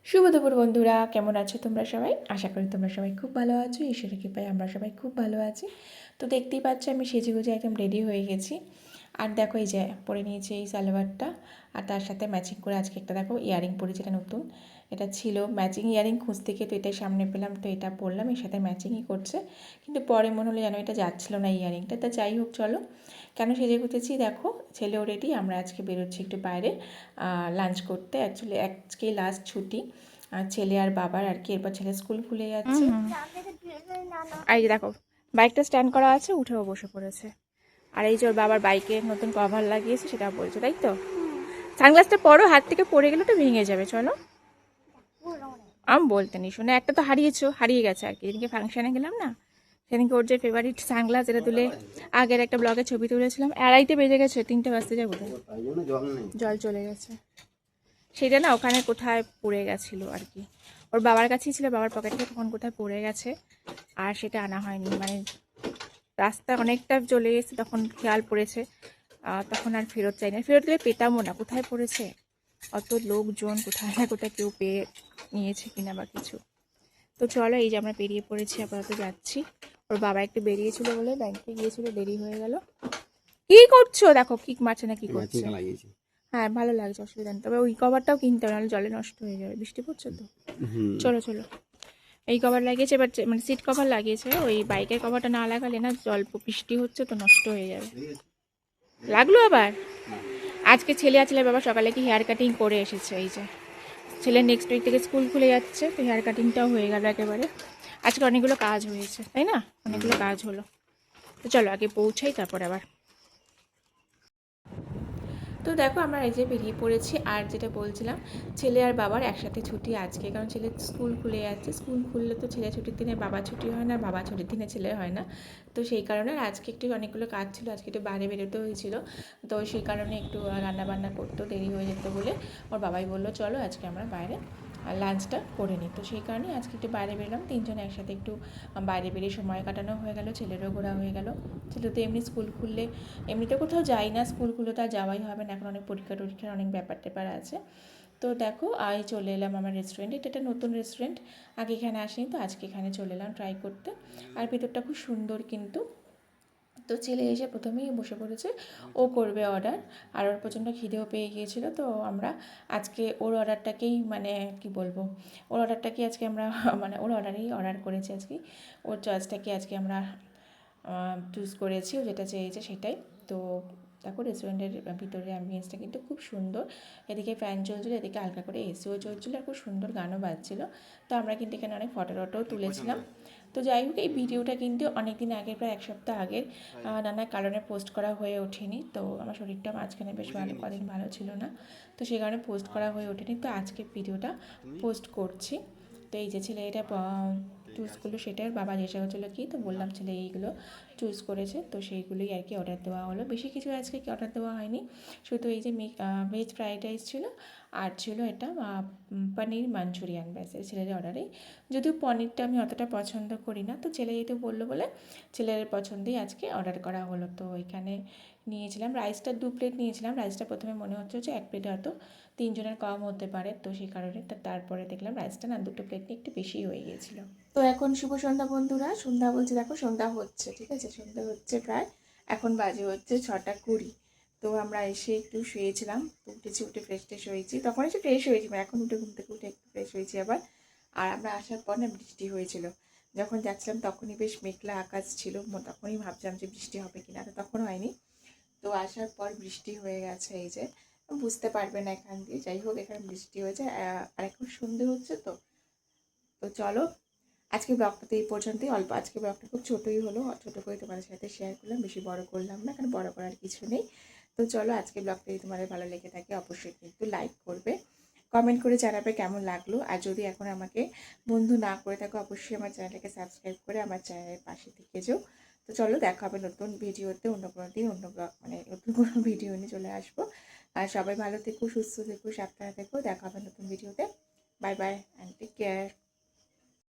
শুভ দুপুর বন্ধুরা, কেমন আছো তোমরা সবাই? আশা করি তোমরা সবাই খুব ভালো আছো। ঈশ্বরের কৃপায় আমরা সবাই খুব ভালো আছি। তো দেখতেই পাচ্ছ আমি সেজেগুজে একদম রেডি হয়ে গেছি। আর দেখো এই যে পরে নিয়েছি এই সালোয়ারটা, আর তার সাথে ম্যাচিং করে আজকে একটা দেখো ইয়ারিং পরেছি, এটা নতুন। এটা ছিল ম্যাচিং ইয়ারিং খুঁজতে গিয়ে, তো এটাই সামনে পেলাম, তো এটা পরলাম, এর সাথে ম্যাচিংই করছে। কিন্তু পরে মনে হলো যেন এটা যাচ্ছিলো না ইয়ারিংটা। তা যাই হোক, চলো কেন সেজে গুজেছি দেখো। ছেলেও রেডি, আমরা আজকে বেরোচ্ছি একটু বাইরে লাঞ্চ করতে। অ্যাকচুয়ালি আজকেই লাস্ট ছুটি আর ছেলে আর বাবার আর কি, এরপর ছেলে স্কুল খুলে যাচ্ছে। এই যে দেখো বাইকটা স্ট্যান্ড করা আছে, উঠেও বসে পড়েছে। আর এই যে ওর বাবার বাইকে নতুন কভার লাগিয়েছে, সেটা বলছে, তাই তো? সানগ্লাসটা পরো, হাত থেকে পড়ে গেলে তো ভেঙে যাবে। চলো, আমি বলতে নি শুনে, একটা তো হারিয়ে গেছে আর কি। এদিকে ফাংশনে গেলাম না, সেদিনকে ওর যে ফেভারিট সানগ্লাস, এটা তুলে আগের একটা ব্লগে ছবি তুলেছিলাম। 2:30 বেজে গেছে, 3টে বাজতে যাবো, জল চলে গেছে। সেটা না ওখানে কোথায় পড়ে গেছিলো আর কি, ওর বাবার কাছেই ছিল, বাবার পকেট থেকে তখন কোথায় পড়ে গেছে, আর সেটা আনা হয়নি। মানে রাস্তা অনেকটা চলে গেছে, তখন খেয়াল পড়েছে, তখন আর ফেরত চাই না, ফেরত গেলে পেতামও না কোথায় পড়েছে। অত লোকজন, কোথায় না কোথায় কেউ পেয়ে নিয়েছে কিনা বা কিছু। তো চলো, এই যে আমরা বেরিয়ে পড়েছি, আপাতত যাচ্ছি। ওর বাবা একটু বেরিয়েছিল বলে ব্যাংকে গিয়েছিল, দেরি হয়ে গেল। কি করছো? দেখো কিক মারছে না কি করছে। হ্যাঁ ভালো লাগছে, অসুবিধা নেই, তবে ওই কভারটাও কিনতে হবে, নাহলে জলে নষ্ট হয়ে যাবে, বৃষ্টি পড়ছে তো। চলো চলো, এই কভার লাগিয়েছে এবার, মানে সিট কভার লাগিয়েছে। ওই বাইকের কভারটা না লাগালে না, জল বৃষ্টি হচ্ছে তো নষ্ট হয়ে যাবে। লাগলো আবার। আজকে ছেলে আর ছেলের বাবা সকালে কি হেয়ার কাটিং করে এসেছে। এই যে ছেলের নেক্সট উইক থেকে স্কুল খুলে যাচ্ছে, তো হেয়ার কাটিংটাও হয়ে গেল একেবারে। আজকে অনেকগুলো কাজ হয়েছে, তাই না? অনেকগুলো কাজ হলো। তো চলো আগে পৌঁছাই, তারপর আবার। তো দেখো আমরা এই যে বেরিয়ে পড়েছি। আর যেটা বলছিলাম, ছেলে আর বাবার একসাথে ছুটি আজকে, কারণ ছেলের স্কুল খুলে যাচ্ছে। স্কুল খুললে তো ছেলে ছুটির দিনে বাবা ছুটি হয় না, বাবা ছুটির দিনে ছেলে হয় না। তো সেই কারণে আজকে একটু অনেকগুলো কাজ ছিল, আজকে একটু বাইরে বেরোতে হয়েছিল। তো সেই কারণে একটু রান্নাবান্না করতেও দেরি হয়ে যেত বলে ওর বাবাই বললো চলো আজকে আমরা বাইরে লাঞ্চটা করে নিই। তো সেই কারণে আজকে একটু বাইরে বেরোলাম, তিনজনে একসাথে একটু বাইরে বেরিয়ে সময় কাটানো হয়ে গেল, ছেলেরও ঘোরা হয়ে গেল। ছেলে তো এমনি স্কুল খুললে এমনিতে কোথাও যাই না, স্কুলগুলো তো আর যাওয়াই হবে না, এখন অনেক পরীক্ষা টরীক্ষার অনেক ব্যাপার ট্যাপার আছে। তো দেখো আমি চলে এলাম আমার রেস্টুরেন্টে, এটা একটা নতুন রেস্টুরেন্ট, আগে এখানে আসিনি, তো আজকে এখানে চলে এলাম ট্রাই করতে। আর ভিতরটা খুব সুন্দর কিন্তু। তো ছেলে এসে প্রথমেই বসে পড়েছে, ও করবে অর্ডার। আর ওর প্রচণ্ড খিদেও পেয়ে গিয়েছিলো, তো আমরা আজকে ওর অর্ডারটাকেই, মানে কি বলবো, ওর অর্ডারটাকেই আজকে আমরা মানে ওর অর্ডারেই অর্ডার করেছি আজকে। ওর চয়েসটাকে আজকে আমরা চুজ করেছি, ও যেটা চেয়েছে সেটাই। তো দেখো রেস্টুরেন্টের ভিতরে অ্যাম্বিয়েন্সটা কিন্তু খুব সুন্দর। এদিকে ফ্যান চলছিলো, এদিকে হালকা করে এসিও চলছিলো, আর খুব সুন্দর গানও বাজছিলো। তো আমরা কিন্তু এখানে অনেক ফটো টটোও তুলেছিলাম। তো যাই হোক, এই ভিডিওটা কিন্তু অনেক দিন আগের, প্রায় এক সপ্তাহ আগের, নানা কারণে পোস্ট করা হয়ে ওঠেনি। তো আমার শরীরটা মাঝখানে বেশ ভালো কদিন ভালো ছিল না, তো সেই কারণে পোস্ট করা হয়ে ওঠেনি। তো আজকে ভিডিওটা পোস্ট করছি। তো এই যে ছেলে এটা চুজ করলো, সেটাই বাবা জিজ্ঞাসা হচ্ছিলো কি, তো বললাম ছেলে এইগুলো চুজ করেছে, তো সেইগুলোই আর কি অর্ডার দেওয়া হলো। বেশি কিছু আজকে কি অর্ডার দেওয়া হয়নি, শুধু এই যে ভেজ ফ্রাইড রাইস ছিল, আর ছিল এটা পনির মাঞ্চুরিয়ান, ব্যাস এই ছেলের অর্ডারেই। যদিও পনিরটা আমি অতটা পছন্দ করি না, তো ছেলে যেহেতু বললো বলে ছেলের পছন্দেই আজকে অর্ডার করা হলো। তো এখানে নিয়েছিলাম রাইসটা 2 প্লেট নিয়েছিলাম। রাইসটা প্রথমে মনে হচ্ছে যে 1 প্লেটে হয়তো 3 জনের কম হতে পারে, তো সেই কারণে তারপরে দেখলাম রাইসটা না 2টো প্লেট নিয়ে একটু বেশি হয়ে গিয়েছিলো। তো এখন শুভ সন্ধ্যা বন্ধুরা, সন্ধ্যা বলছে দেখো, সন্ধ্যা হচ্ছে, ঠিক আছে, সন্ধ্যা হচ্ছে প্রায়, এখন বাজে হচ্ছে 6টা 20। তো আমরা এসে একটু শুয়েছিলাম, তো উঠেছি, উঠে ফ্রেশ ট্রেশ হয়েছি, তখন এসে ফ্রেশ হয়েছি, মানে এখন উঠে ঘুম থেকে উঠে একটু ফ্রেশ হয়েছি আবার। আর আমরা আসার পর না বৃষ্টি হয়েছিল, যখন যাচ্ছিলাম তখনই বেশ মেঘলা আকাশ ছিল, তখনই ভাবছিলাম যে বৃষ্টি হবে কিনা, তো তখন হয়নি। তো আসার পর বৃষ্টি হয়ে গেছে, এই যে বুঝতে পারবে না এখান দিয়ে, যাই হোক এখানে বৃষ্টি হয়েছে। আর এখন সন্ধে হচ্ছে তো। তো চলো আজকে ব্লগটা তো এই পর্যন্তই, অল্প আজকে ব্লগটা খুব ছোটোই হলো, ছোটো করে তোমাদের সাথে শেয়ার করলাম, বেশি বড় করলাম না, কারণ বড় করার কিছু নেই। তো চলো আজকে ব্লগটা যদি তোমাদের ভালো লেগে থাকে অবশ্যই কিন্তু লাইক করবে, কমেন্ট করে জানাবে কেমন লাগলো। আর যদি এখন আমাকে বন্ধু না করে থাকো, অবশ্যই আমার চ্যানেলটাকে সাবস্ক্রাইব করে আমার চ্যানেলের পাশে থেকে যেও। তো চলো দেখা হবে নতুন ভিডিওতে, অন্য কোনো দিন অন্য ব্লগ, মানে নতুন কোনো ভিডিও নিয়ে চলে আসবো। আর সবাই ভালো থেকো, সুস্থ থেকো, সাবধানে থেকো, দেখা হবে নতুন ভিডিওতে। Bye bye and take care.